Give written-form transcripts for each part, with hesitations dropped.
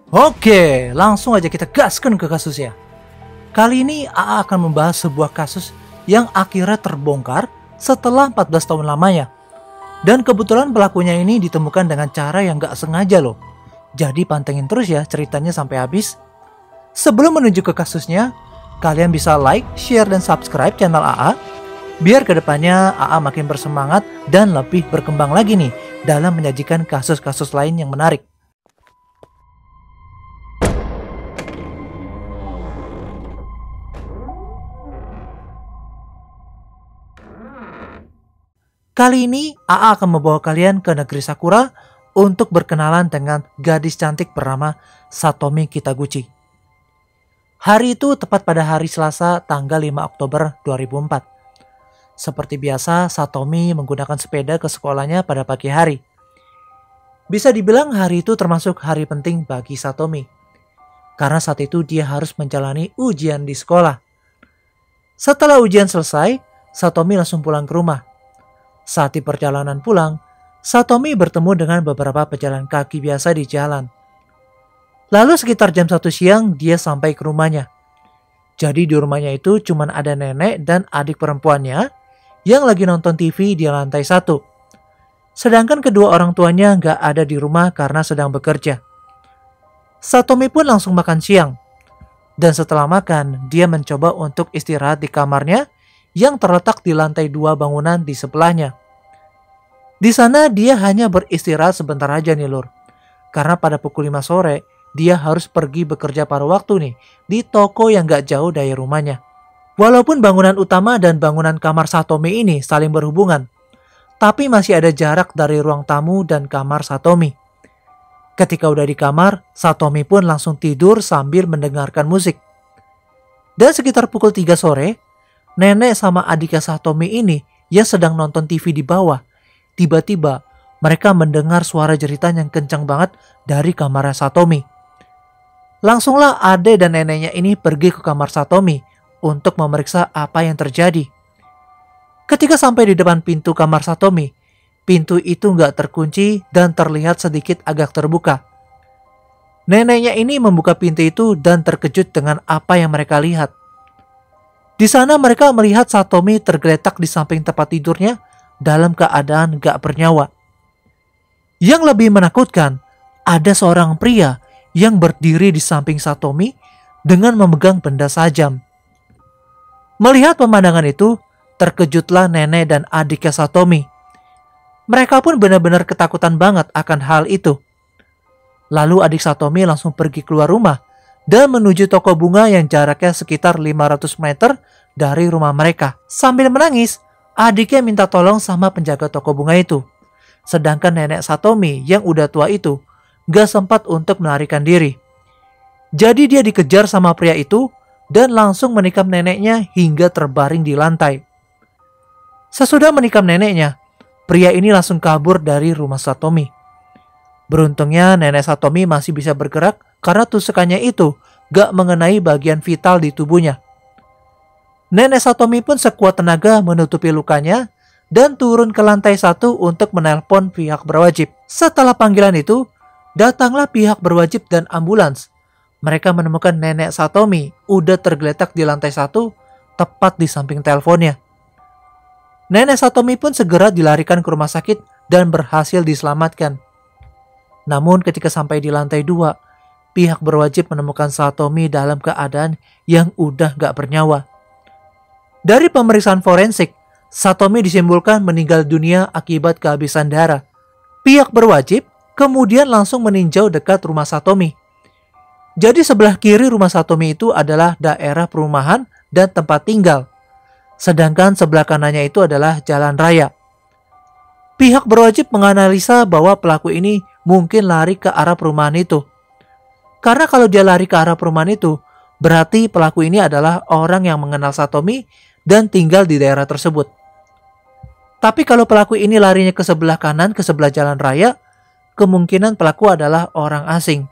Oke, langsung aja kita gaskan ke kasusnya. Kali ini AA akan membahas sebuah kasus yang akhirnya terbongkar setelah 14 tahun lamanya. Dan kebetulan pelakunya ini ditemukan dengan cara yang gak sengaja loh. Jadi pantengin terus ya ceritanya sampai habis. Sebelum menuju ke kasusnya, kalian bisa like, share, dan subscribe channel AA. Biar kedepannya AA makin bersemangat dan lebih berkembang lagi nih dalam menyajikan kasus-kasus lain yang menarik. Kali ini AA akan membawa kalian ke negeri Sakura untuk berkenalan dengan gadis cantik bernama Satomi Kitaguchi. Hari itu tepat pada hari Selasa tanggal 5 Oktober 2004. Seperti biasa, Satomi menggunakan sepeda ke sekolahnya pada pagi hari. Bisa dibilang hari itu termasuk hari penting bagi Satomi. Karena saat itu dia harus menjalani ujian di sekolah. Setelah ujian selesai, Satomi langsung pulang ke rumah. Saat di perjalanan pulang, Satomi bertemu dengan beberapa pejalan kaki biasa di jalan. Lalu sekitar jam 1 siang dia sampai ke rumahnya. Jadi di rumahnya itu cuma ada nenek dan adik perempuannya yang lagi nonton TV di lantai 1. Sedangkan kedua orang tuanya nggak ada di rumah karena sedang bekerja. Satomi pun langsung makan siang. Dan setelah makan, dia mencoba untuk istirahat di kamarnya yang terletak di lantai 2 bangunan di sebelahnya. Di sana dia hanya beristirahat sebentar aja nih lur. Karena pada pukul 5 sore, dia harus pergi bekerja paruh waktu nih di toko yang gak jauh dari rumahnya. Walaupun bangunan utama dan bangunan kamar Satomi ini saling berhubungan, tapi masih ada jarak dari ruang tamu dan kamar Satomi. Ketika udah di kamar, Satomi pun langsung tidur sambil mendengarkan musik. Dan sekitar pukul 3 sore, nenek sama adiknya Satomi ini yang sedang nonton TV di bawah, tiba-tiba mereka mendengar suara jeritan yang kencang banget dari kamar Satomi. Langsunglah ade dan neneknya ini pergi ke kamar Satomi untuk memeriksa apa yang terjadi. Ketika sampai di depan pintu kamar Satomi, pintu itu nggak terkunci dan terlihat sedikit agak terbuka. Neneknya ini membuka pintu itu dan terkejut dengan apa yang mereka lihat. Di sana mereka melihat Satomi tergeletak di samping tempat tidurnya dalam keadaan gak bernyawa. Yang lebih menakutkan, ada seorang pria yang berdiri di samping Satomi dengan memegang benda tajam. Melihat pemandangan itu, terkejutlah nenek dan adiknya Satomi. Mereka pun benar-benar ketakutan banget akan hal itu. Lalu adik Satomi langsung pergi keluar rumah dan menuju toko bunga yang jaraknya sekitar 500 meter dari rumah mereka. Sambil menangis, adiknya minta tolong sama penjaga toko bunga itu. Sedangkan nenek Satomi yang udah tua itu gak sempat untuk melarikan diri. Jadi dia dikejar sama pria itu dan langsung menikam neneknya hingga terbaring di lantai. Sesudah menikam neneknya, pria ini langsung kabur dari rumah Satomi. Beruntungnya nenek Satomi masih bisa bergerak karena tusukannya itu gak mengenai bagian vital di tubuhnya. Nenek Satomi pun sekuat tenaga menutupi lukanya dan turun ke lantai 1 untuk menelpon pihak berwajib. Setelah panggilan itu, datanglah pihak berwajib dan ambulans. Mereka menemukan nenek Satomi udah tergeletak di lantai 1 tepat di samping teleponnya. Nenek Satomi pun segera dilarikan ke rumah sakit dan berhasil diselamatkan. Namun ketika sampai di lantai 2, pihak berwajib menemukan Satomi dalam keadaan yang udah gak bernyawa. Dari pemeriksaan forensik, Satomi disimpulkan meninggal dunia akibat kehabisan darah. Pihak berwajib kemudian langsung meninjau dekat rumah Satomi. Jadi sebelah kiri rumah Satomi itu adalah daerah perumahan dan tempat tinggal. Sedangkan sebelah kanannya itu adalah jalan raya. Pihak berwajib menganalisa bahwa pelaku ini mungkin lari ke arah perumahan itu. Karena kalau dia lari ke arah perumahan itu, berarti pelaku ini adalah orang yang mengenal Satomi dan tinggal di daerah tersebut. Tapi kalau pelaku ini larinya ke sebelah kanan, ke sebelah jalan raya, kemungkinan pelaku adalah orang asing.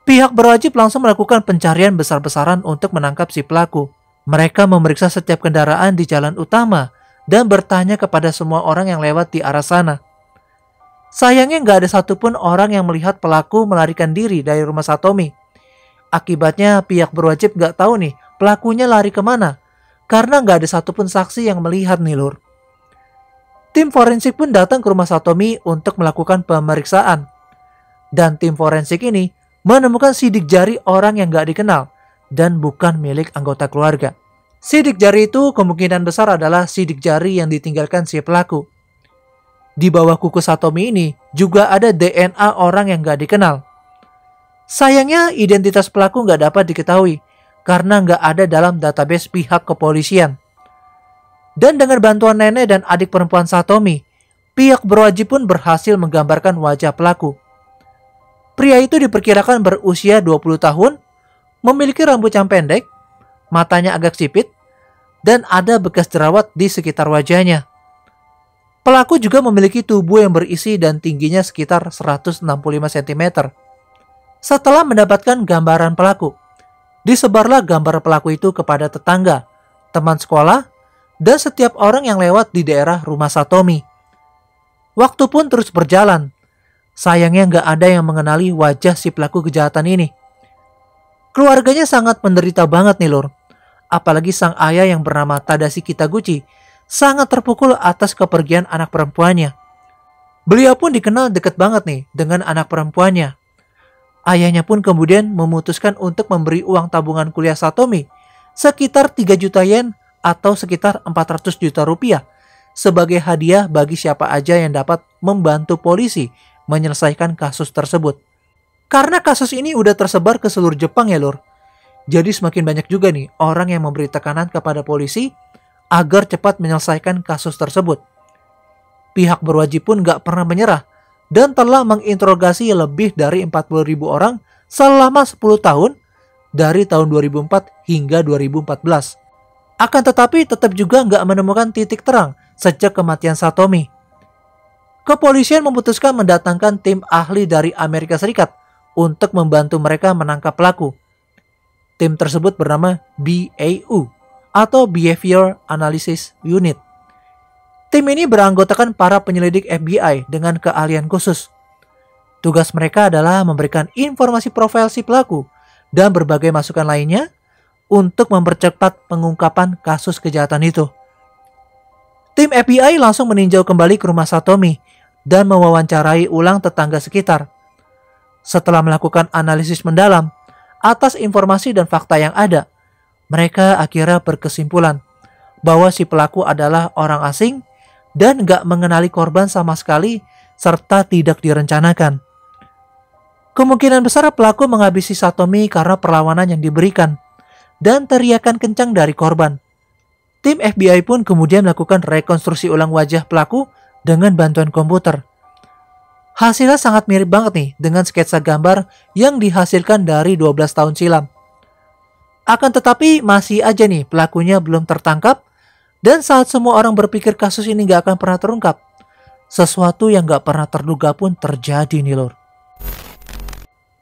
Pihak berwajib langsung melakukan pencarian besar-besaran untuk menangkap si pelaku. Mereka memeriksa setiap kendaraan di jalan utama dan bertanya kepada semua orang yang lewat di arah sana. Sayangnya nggak ada satupun orang yang melihat pelaku melarikan diri dari rumah Satomi. Akibatnya pihak berwajib nggak tahu nih pelakunya lari kemana, karena nggak ada satupun saksi yang melihat nih lur. Tim forensik pun datang ke rumah Satomi untuk melakukan pemeriksaan. Dan tim forensik ini menemukan sidik jari orang yang nggak dikenal dan bukan milik anggota keluarga. Sidik jari itu kemungkinan besar adalah sidik jari yang ditinggalkan si pelaku. Di bawah kuku Satomi ini juga ada DNA orang yang gak dikenal. Sayangnya identitas pelaku gak dapat diketahui karena gak ada dalam database pihak kepolisian. Dan dengan bantuan nenek dan adik perempuan Satomi, pihak berwajib pun berhasil menggambarkan wajah pelaku. Pria itu diperkirakan berusia 20 tahun, memiliki rambut yang pendek, matanya agak sipit, dan ada bekas jerawat di sekitar wajahnya. Pelaku juga memiliki tubuh yang berisi dan tingginya sekitar 165 cm. Setelah mendapatkan gambaran pelaku, disebarlah gambar pelaku itu kepada tetangga, teman sekolah, dan setiap orang yang lewat di daerah rumah Satomi. Waktu pun terus berjalan. Sayangnya nggak ada yang mengenali wajah si pelaku kejahatan ini. Keluarganya sangat menderita banget nih lur. Apalagi sang ayah yang bernama Tadashi Kitaguchi sangat terpukul atas kepergian anak perempuannya. Beliau pun dikenal dekat banget nih dengan anak perempuannya. Ayahnya pun kemudian memutuskan untuk memberi uang tabungan kuliah Satomi sekitar 3 juta yen atau sekitar 400 juta rupiah sebagai hadiah bagi siapa aja yang dapat membantu polisi menyelesaikan kasus tersebut. Karena kasus ini udah tersebar ke seluruh Jepang ya lur. Jadi semakin banyak juga nih orang yang memberi tekanan kepada polisi agar cepat menyelesaikan kasus tersebut. Pihak berwajib pun gak pernah menyerah dan telah menginterogasi lebih dari 40.000 orang selama 10 tahun dari tahun 2004 hingga 2014. Akan tetapi tetap juga gak menemukan titik terang sejak kematian Satomi. Kepolisian memutuskan mendatangkan tim ahli dari Amerika Serikat untuk membantu mereka menangkap pelaku. Tim tersebut bernama BAU atau Behavior Analysis Unit. Tim ini beranggotakan para penyelidik FBI dengan keahlian khusus. Tugas mereka adalah memberikan informasi profil si pelaku dan berbagai masukan lainnya untuk mempercepat pengungkapan kasus kejahatan itu. Tim FBI langsung meninjau kembali ke rumah Satomi dan mewawancarai ulang tetangga sekitar. Setelah melakukan analisis mendalam atas informasi dan fakta yang ada, mereka akhirnya berkesimpulan bahwa si pelaku adalah orang asing dan gak mengenali korban sama sekali serta tidak direncanakan. Kemungkinan besar pelaku menghabisi Satomi karena perlawanan yang diberikan dan teriakan kencang dari korban. Tim FBI pun kemudian melakukan rekonstruksi ulang wajah pelaku dengan bantuan komputer. Hasilnya sangat mirip banget nih dengan sketsa gambar yang dihasilkan dari 12 tahun silam. Akan tetapi masih aja nih pelakunya belum tertangkap dan saat semua orang berpikir kasus ini gak akan pernah terungkap, sesuatu yang gak pernah terduga pun terjadi nih lor.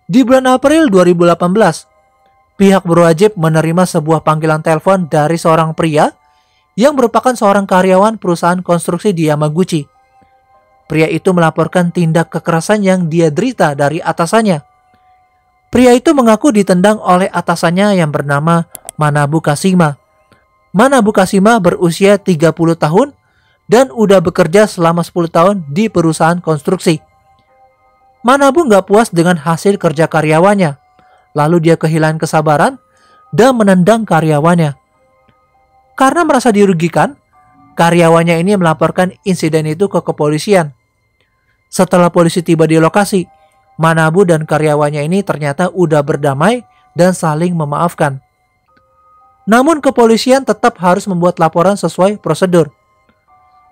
Di bulan April 2018, pihak berwajib menerima sebuah panggilan telepon dari seorang pria yang merupakan seorang karyawan perusahaan konstruksi di Yamaguchi. Pria itu melaporkan tindak kekerasan yang dia derita dari atasannya. Pria itu mengaku ditendang oleh atasannya yang bernama Manabu Kashima. Manabu Kashima berusia 30 tahun dan udah bekerja selama 10 tahun di perusahaan konstruksi. Manabu gak puas dengan hasil kerja karyawannya. Lalu dia kehilangan kesabaran dan menendang karyawannya. Karena merasa dirugikan, karyawannya ini melaporkan insiden itu ke kepolisian. Setelah polisi tiba di lokasi, Manabu dan karyawannya ini ternyata udah berdamai dan saling memaafkan. Namun kepolisian tetap harus membuat laporan sesuai prosedur.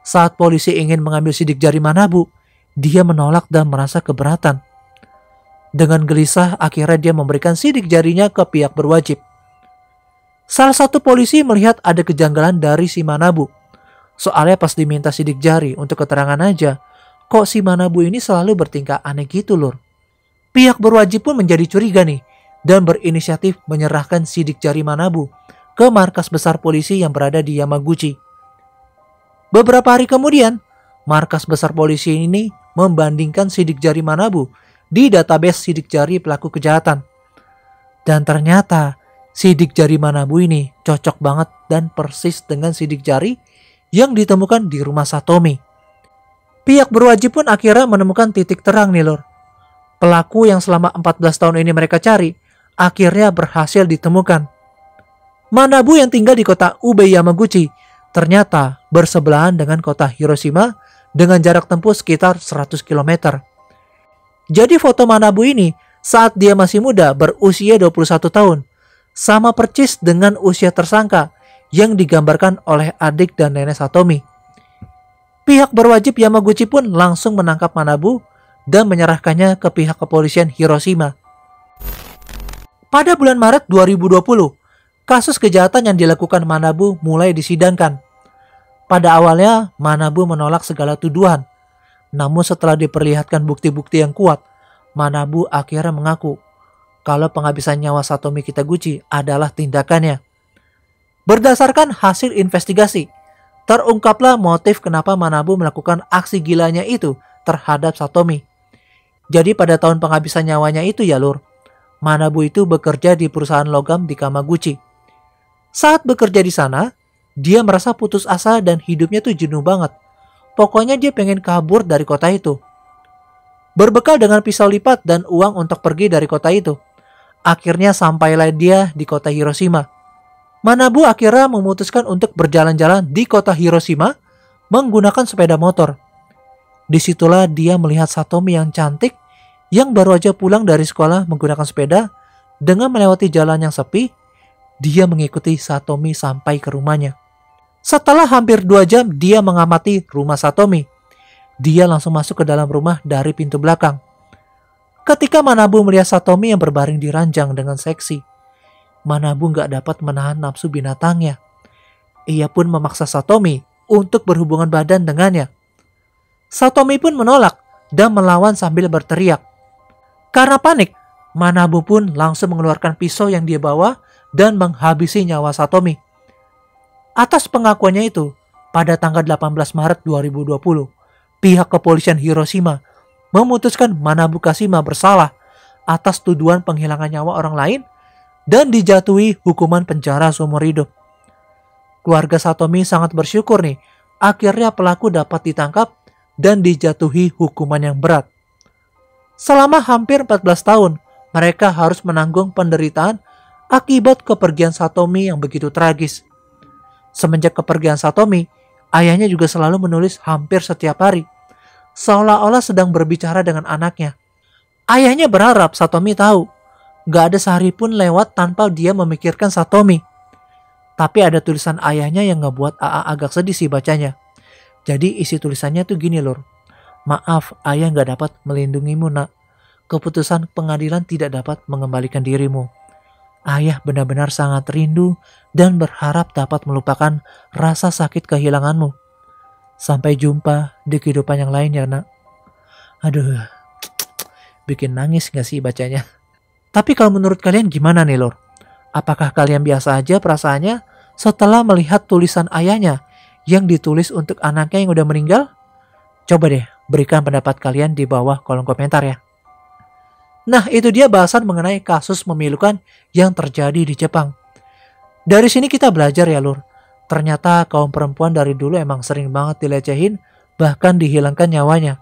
Saat polisi ingin mengambil sidik jari Manabu, dia menolak dan merasa keberatan. Dengan gelisah, akhirnya dia memberikan sidik jarinya ke pihak berwajib. Salah satu polisi melihat ada kejanggalan dari si Manabu. Soalnya pas diminta sidik jari untuk keterangan aja, kok si Manabu ini selalu bertingkah aneh gitu lur. Pihak berwajib pun menjadi curiga nih dan berinisiatif menyerahkan sidik jari Manabu ke markas besar polisi yang berada di Yamaguchi. Beberapa hari kemudian, markas besar polisi ini membandingkan sidik jari Manabu di database sidik jari pelaku kejahatan. Dan ternyata sidik jari Manabu ini cocok banget dan persis dengan sidik jari yang ditemukan di rumah Satomi. Pihak berwajib pun akhirnya menemukan titik terang nih lor. Pelaku yang selama 14 tahun ini mereka cari akhirnya berhasil ditemukan. Manabu yang tinggal di kota Ube Yamaguchi ternyata bersebelahan dengan kota Hiroshima dengan jarak tempuh sekitar 100 km. Jadi foto Manabu ini saat dia masih muda berusia 21 tahun sama percis dengan usia tersangka yang digambarkan oleh adik dan nenek Satomi. Pihak berwajib Yamaguchi pun langsung menangkap Manabu dan menyerahkannya ke pihak kepolisian Hiroshima. Pada bulan Maret 2020, kasus kejahatan yang dilakukan Manabu mulai disidangkan. Pada awalnya, Manabu menolak segala tuduhan. Namun setelah diperlihatkan bukti-bukti yang kuat, Manabu akhirnya mengaku kalau penghabisan nyawa Satomi Kitaguchi adalah tindakannya. Berdasarkan hasil investigasi, terungkaplah motif kenapa Manabu melakukan aksi gilanya itu terhadap Satomi. Jadi pada tahun penghabisan nyawanya itu ya lur, Manabu itu bekerja di perusahaan logam di Kamaguchi. Saat bekerja di sana, dia merasa putus asa dan hidupnya tuh jenuh banget. Pokoknya dia pengen kabur dari kota itu. Berbekal dengan pisau lipat dan uang untuk pergi dari kota itu, akhirnya sampailah dia di kota Hiroshima. Manabu akhirnya memutuskan untuk berjalan-jalan di kota Hiroshima menggunakan sepeda motor. Disitulah dia melihat Satomi yang cantik yang baru aja pulang dari sekolah menggunakan sepeda. Dengan melewati jalan yang sepi, dia mengikuti Satomi sampai ke rumahnya. Setelah hampir 2 jam dia mengamati rumah Satomi. Dia langsung masuk ke dalam rumah dari pintu belakang. Ketika Manabu melihat Satomi yang berbaring di ranjang dengan seksi, Manabu gak dapat menahan nafsu binatangnya. Ia pun memaksa Satomi untuk berhubungan badan dengannya. Satomi pun menolak dan melawan sambil berteriak. Karena panik, Manabu pun langsung mengeluarkan pisau yang dia bawa dan menghabisi nyawa Satomi. Atas pengakuannya itu, pada tanggal 18 Maret 2020, pihak kepolisian Hiroshima memutuskan Manabu Kashima bersalah atas tuduhan penghilangan nyawa orang lain dan dijatuhi hukuman penjara seumur hidup. Keluarga Satomi sangat bersyukur nih, akhirnya pelaku dapat ditangkap dan dijatuhi hukuman yang berat. Selama hampir 14 tahun, mereka harus menanggung penderitaan akibat kepergian Satomi yang begitu tragis. Semenjak kepergian Satomi, ayahnya juga selalu menulis hampir setiap hari, seolah-olah sedang berbicara dengan anaknya. Ayahnya berharap Satomi tahu, gak ada sehari pun lewat tanpa dia memikirkan Satomi. Tapi ada tulisan ayahnya yang ngebuat AA agak sedih sih bacanya. Jadi isi tulisannya tuh gini lor. Maaf, ayah gak dapat melindungimu nak. Keputusan pengadilan tidak dapat mengembalikan dirimu. Ayah benar-benar sangat rindu dan berharap dapat melupakan rasa sakit kehilanganmu. Sampai jumpa di kehidupan yang lain ya nak. Aduh, bikin nangis gak sih bacanya? Tapi kalau menurut kalian gimana nih lor? Apakah kalian biasa aja perasaannya setelah melihat tulisan ayahnya yang ditulis untuk anaknya yang udah meninggal? Coba deh berikan pendapat kalian di bawah kolom komentar ya. Nah itu dia bahasan mengenai kasus memilukan yang terjadi di Jepang. Dari sini kita belajar ya lur. Ternyata kaum perempuan dari dulu emang sering banget dilecehin, bahkan dihilangkan nyawanya.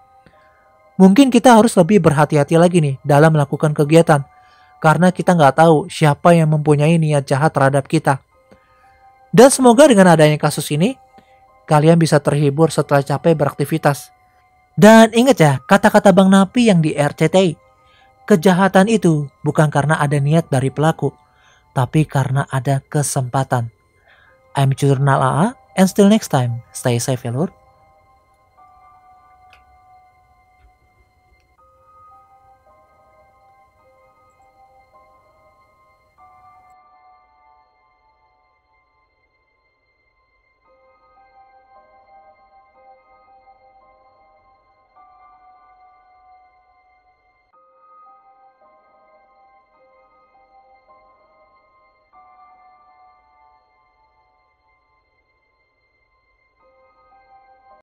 Mungkin kita harus lebih berhati-hati lagi nih dalam melakukan kegiatan. Karena kita nggak tahu siapa yang mempunyai niat jahat terhadap kita. Dan semoga dengan adanya kasus ini, kalian bisa terhibur setelah capek beraktivitas. Dan ingat ya kata-kata Bang Napi yang di RCTI. Kejahatan itu bukan karena ada niat dari pelaku, tapi karena ada kesempatan. I'm Jurnal AA, and still next time, stay safe ya lur.